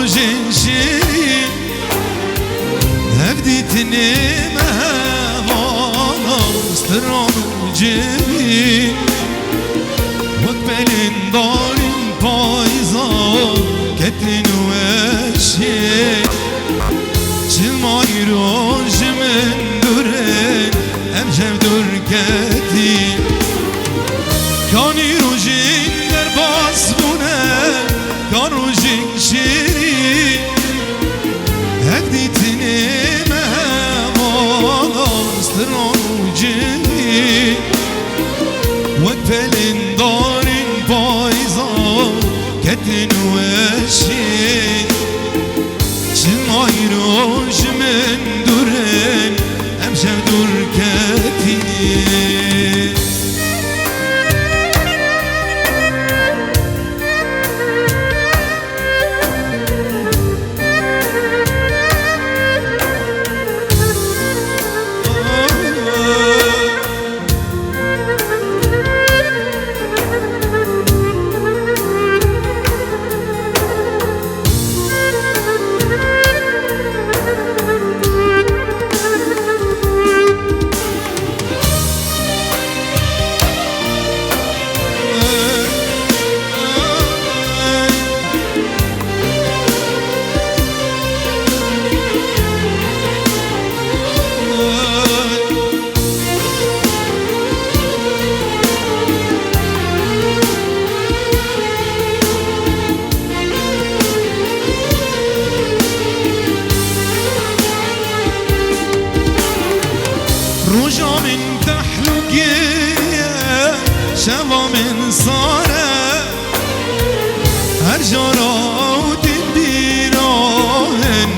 جنشي هبديتني مهوانا استران وجبي وقبل دار بايزا كتن وشي شلما يروج من دورن امجم دور كتي كاني روجين در باس بونه كان روجين شيري هديتني مهوانا استران وجبي وقبل دار بايزا كتن وشي شلما يروج من دورن امشم دور كتي روجا من تحلقية شبا من صارة هرجارا وتنبيران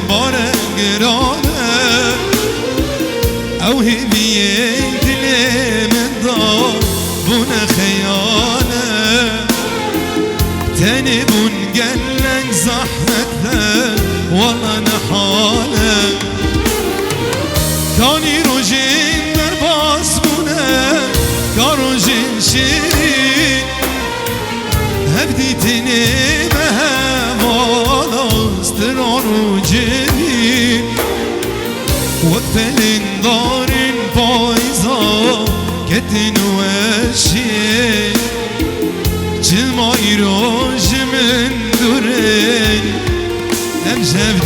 بارنقرانة او هبية دلي من دار بنا خيانة تاني بن قلق زحمتها والله نحالة كاني روجين كاروجين شيري هبديتني مهوانا استران وجبي وقبل دار بايزا كتن وشي جلما يروج من دورين امجب